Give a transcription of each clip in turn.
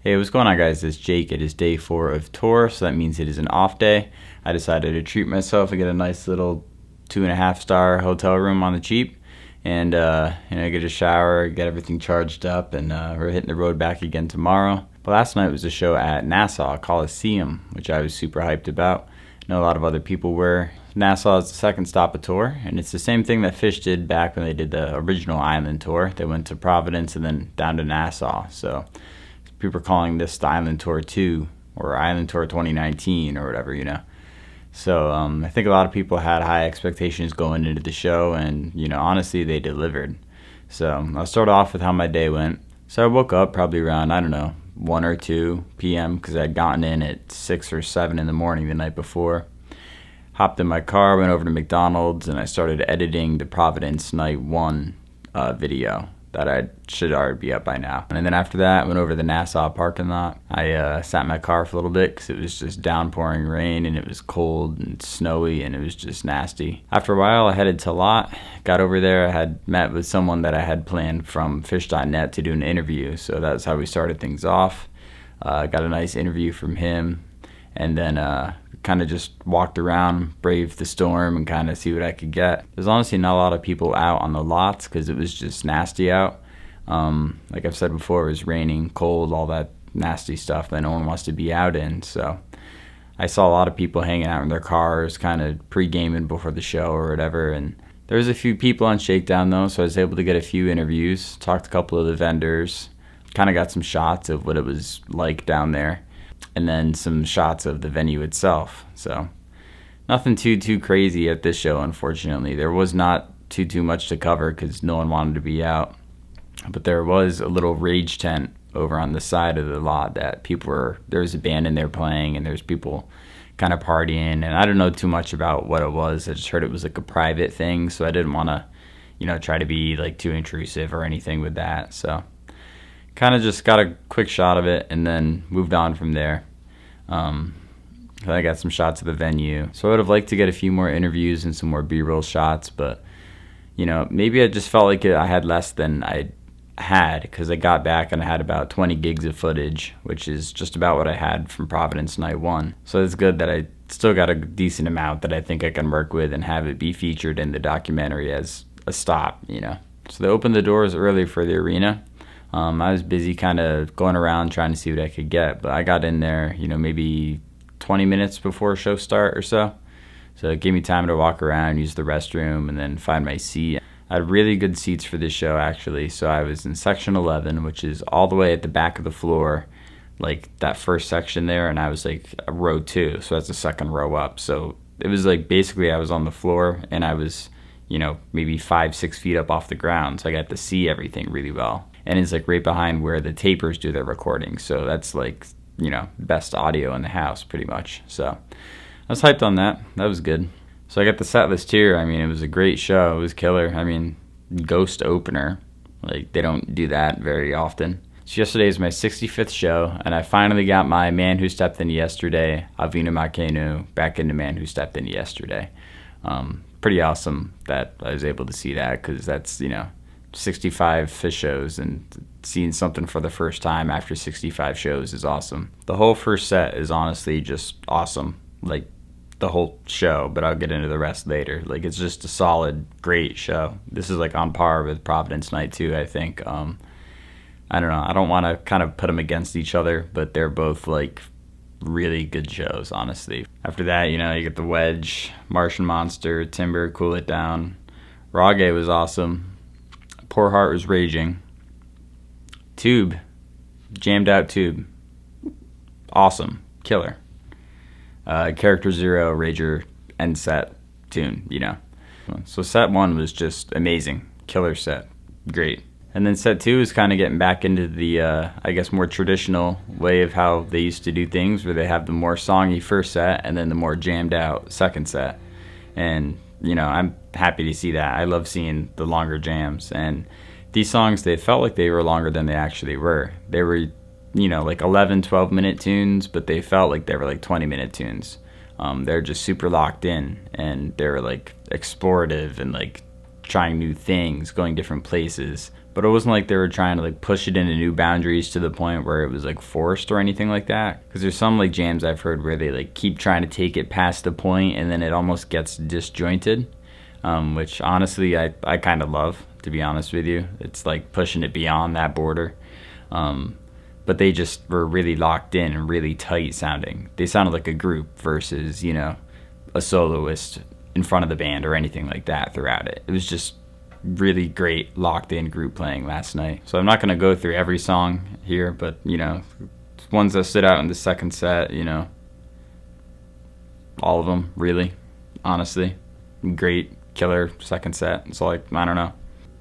Hey, what's going on, guys? It's Jake. It is day 4 of tour, so that means it is an off day. I decided to treat myself and get a nice little 2.5-star hotel room on the cheap, and get a shower, get everything charged up, and we're hitting the road back again tomorrow. But last night was a show at Nassau Coliseum, which I was super hyped about. I know a lot of other people were. Nassau is the second stop of tour, and it's the same thing that Phish did back when they did the original island tour. They went to Providence and then down to Nassau. So people are calling this the Island Tour 2 or Island Tour 2019 or whatever. So I think a lot of people had high expectations going into the show, and honestly, they delivered. So I'll start off with how my day went. So I woke up probably around, 1 or 2 p.m. because I'd gotten in at 6 or 7 in the morning the night before. Hopped in my car, went over to McDonald's, and I started editing the Providence Night 1 video that I should already be up by now. And then after that, went over to the Nassau parking lot. I sat in my car for a little bit because it was just downpouring rain, and it was cold and snowy, and it was just nasty. After a while, I headed to Lot. Got over there, I had met with someone that I had planned from Phish.net to do an interview, so that's how we started things off. Got a nice interview from him, and then kind of just walked around, braved the storm, and kind of see what I could get. There's honestly not a lot of people out on the lots because it was just nasty out. Like I've said before, it was raining, cold, all that nasty stuff that no one wants to be out in. So I saw a lot of people hanging out in their cars, kind of pre-gaming before the show or whatever. And there was a few people on Shakedown though, so I was able to get a few interviews, talked to a couple of the vendors, kind of got some shots of what it was like down there, and then some shots of the venue itself. So nothing too crazy at this show, unfortunately. There was not too much to cover because no one wanted to be out. But there was a little rage tent over on the side of the lot that there was a band in there playing, and there's people kind of partying. And I don't know too much about what it was. I just heard it was like a private thing, so I didn't want to, try to be like too intrusive or anything with that. So kind of just got a quick shot of it and then moved on from there. I got some shots of the venue. So I would have liked to get a few more interviews and some more B-roll shots, but maybe I just felt like I had less than I had because I got back and I had about 20 gigs of footage, which is just about what I had from Providence Night 1. So it's good that I still got a decent amount that I think I can work with and have it be featured in the documentary as a stop. So they opened the doors early for the arena. I was busy kind of going around trying to see what I could get, but I got in there, maybe 20 minutes before show start or so. So it gave me time to walk around, use the restroom, and then find my seat. I had really good seats for this show, actually. So I was in section 11, which is all the way at the back of the floor, like that first section there, and I was like row 2, so that's the second row up. So it was like basically I was on the floor, and I was, maybe 5-6 feet up off the ground, so I got to see everything really well. And it's like right behind where the tapers do their recording, so that's like, best audio in the house pretty much. So I was hyped on that. That was good. So I got the set list here. It was a great show. It was killer. Ghost opener. Like, they don't do that very often. So yesterday is my 65th show, and I finally got my Man Who Stepped In Yesterday, Avinu Makenu, back into Man Who Stepped In Yesterday. Pretty awesome that I was able to see that, because that's, 65 Phish shows, and seeing something for the first time after 65 shows is awesome. The whole first set is honestly just awesome, like the whole show, but I'll get into the rest later. Like, it's just a solid, great show. This is like on par with Providence Night 2, I think. I don't know, I don't want to kind of put them against each other, but they're both like really good shows, honestly. After that, you get the Wedge, Martian Monster, Timber, Cool It Down. Rage was awesome. Poor Heart was raging. Tube, jammed out Tube, awesome, killer. Character Zero, Rager, end set tune, So set 1 was just amazing, killer set, great. And then set 2 is kind of getting back into the, I guess, more traditional way of how they used to do things, where they have the more songy first set and then the more jammed out second set. And I'm happy to see that. I love seeing the longer jams. And these songs, they felt like they were longer than they actually were. They were, like 11, 12-minute tunes, but they felt like they were like 20-minute tunes. They're just super locked in, and they're like explorative and like trying new things, going different places. but it wasn't like they were trying to like push it into new boundaries to the point where it was like forced or anything like that. Because there's some like jams I've heard where they like keep trying to take it past the point and then it almost gets disjointed, which honestly I kind of love, to be honest with you. It's like pushing it beyond that border. But they just were really locked in and really tight sounding. They sounded like a group versus, you know, a soloist in front of the band or anything like that throughout it. It was just really great locked in group playing last night. So I'm not going to go through every song here, but, you know, ones that stood out in the second set, you know, all of them, really, honestly. Great, killer second set. It's like, I don't know.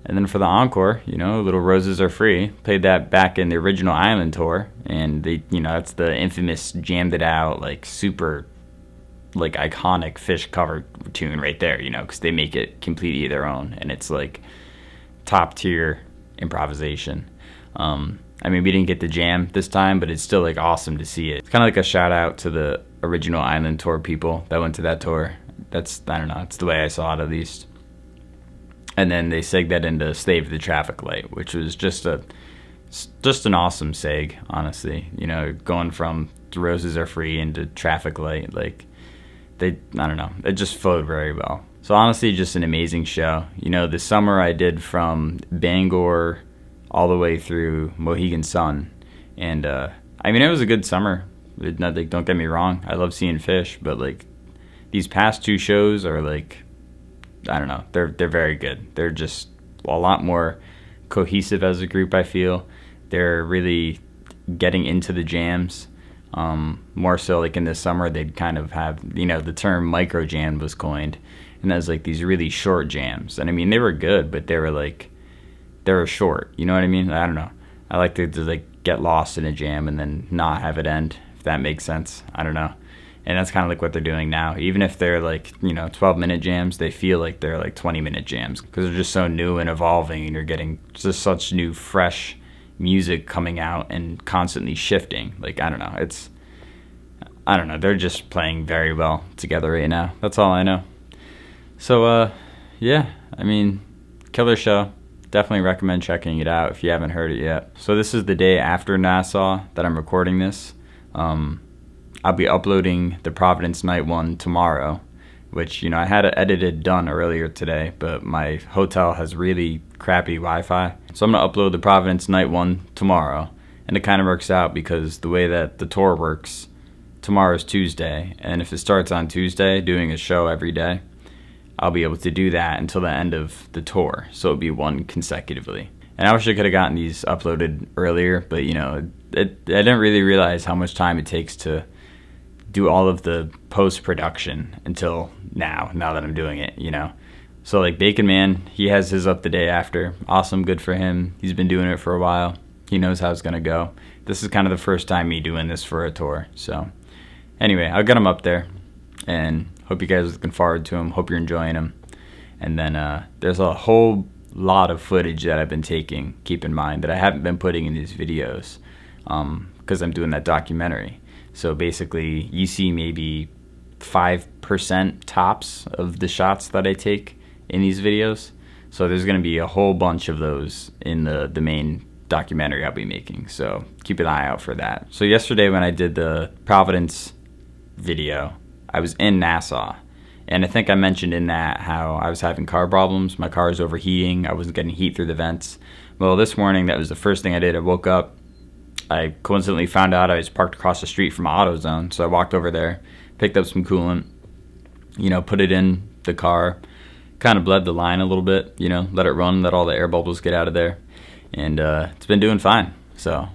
And then for the encore, you know, Little Roses Are Free, played that back in the original Island tour, and they, you know, that's the infamous jammed it out, like super, like iconic Phish cover tune right there, you know, because they make it completely their own, and it's like top tier improvisation. I mean, we didn't get the jam this time, but it's still like awesome to see it. It's kind of like a shout out to the original Island tour people that went to that tour. That's, I don't know, it's the way I saw it at least. And then they segged that into Slave to the Traffic Light, which was just an awesome seg, honestly. You know, going from The Roses Are Free into Traffic Light, like, I don't know, it just flowed very well. So honestly, just an amazing show. You know, this summer I did from Bangor all the way through Mohegan Sun. And, I mean, it was a good summer. Like, don't get me wrong, I love seeing Phish, but, like, these past two shows are, like, I don't know, they're very good. They're just a lot more cohesive as a group, I feel. They're really getting into the jams. More so like in the summer they'd kind of have, you know, the term micro jam was coined, and that's like these really short jams. And I mean, they were good, but they were short, you know what I mean? I don't know. I like to like get lost in a jam and then not have it end, if that makes sense. I don't know. And that's kind of like what they're doing now. Even if they're like, you know, 12-minute jams, they feel like they're like 20-minute jams because they're just so new and evolving, and you're getting just such new, fresh music coming out and constantly shifting. Like, I don't know. They're just playing very well together right now. That's all I know. So, yeah, I mean, killer show. Definitely recommend checking it out if you haven't heard it yet. So this is the day after Nassau that I'm recording this. I'll be uploading the Providence night one tomorrow, which, you know, I had it edited done earlier today, but my hotel has really crappy Wi-Fi. So I'm going to upload the Providence night one tomorrow. And it kind of works out because the way that the tour works, tomorrow's Tuesday. And if it starts on Tuesday, doing a show every day, I'll be able to do that until the end of the tour. So it'll be one consecutively. And I wish I could have gotten these uploaded earlier, but, you know, I didn't really realize how much time it takes to do all of the post-production until now that I'm doing it, you know. So like Bacon Man, he has his up the day after. Awesome, good for him. He's been doing it for a while. He knows how it's gonna go. This is kind of the first time me doing this for a tour. So anyway, I'll get him up there, and hope you guys are looking forward to him. Hope you're enjoying him. And then there's a whole lot of footage that I've been taking, keep in mind, that I haven't been putting in these videos because I'm doing that documentary. So basically, you see maybe 5% tops of the shots that I take in these videos. So there's going to be a whole bunch of those in the main documentary I'll be making. So keep an eye out for that. So yesterday when I did the Providence video, I was in Nassau. And I think I mentioned in that how I was having car problems. My car was overheating. I wasn't getting heat through the vents. Well, this morning, that was the first thing I did. I woke up. I coincidentally found out I was parked across the street from AutoZone, so I walked over there, picked up some coolant, you know, put it in the car, kind of bled the line a little bit, you know, let it run, let all the air bubbles get out of there, and it's been doing fine. So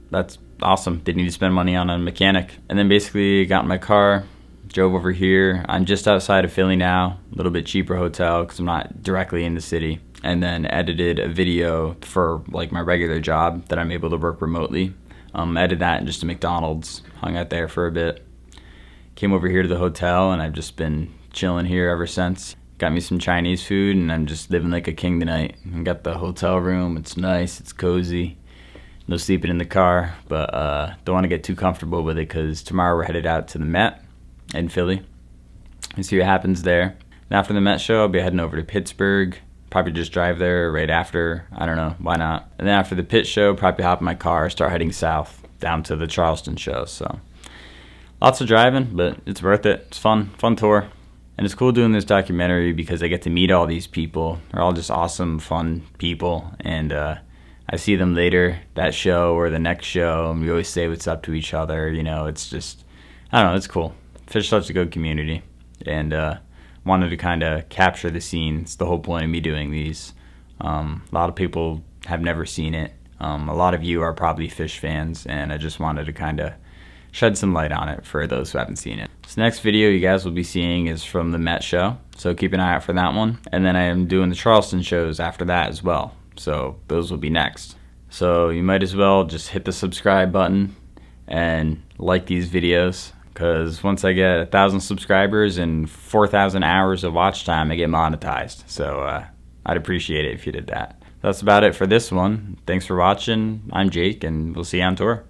that's awesome. Didn't need to spend money on a mechanic. And then basically got in my car, drove over here. I'm just outside of Philly now, a little bit cheaper hotel because I'm not directly in the city. And then edited a video for like my regular job that I'm able to work remotely. Edited that in just a McDonald's, hung out there for a bit. Came over here to the hotel, and I've just been chilling here ever since. Got me some Chinese food, and I'm just living like a king tonight. I got the hotel room, it's nice, it's cozy. No sleeping in the car, but don't want to get too comfortable with it because tomorrow we're headed out to the Met in Philly and see what happens there. And after the Met show, I'll be heading over to Pittsburgh, Probably just drive there right after. I don't know, why not? And then after the pit show, probably hop in my car, start heading south down to the Charleston show. So lots of driving, but it's worth it. It's fun tour. And it's cool doing this documentary because I get to meet all these people. They're all just awesome, fun people. And I see them later, that show or the next show, and we always say what's up to each other. You know, it's just, I don't know, it's cool. Phish such a good community. And wanted to kind of capture the scene. It's the whole point of me doing these. A lot of people have never seen it. A lot of you are probably Phish fans, and I just wanted to kind of shed some light on it for those who haven't seen it. This next video you guys will be seeing is from the Met show, so keep an eye out for that one. And then I am doing the Charleston shows after that as well, so those will be next. So you might as well just hit the subscribe button and like these videos, because once I get 1,000 subscribers and 4,000 hours of watch time, I get monetized. So I'd appreciate it if you did that. That's about it for this one. Thanks for watching. I'm Jake, and we'll see you on tour.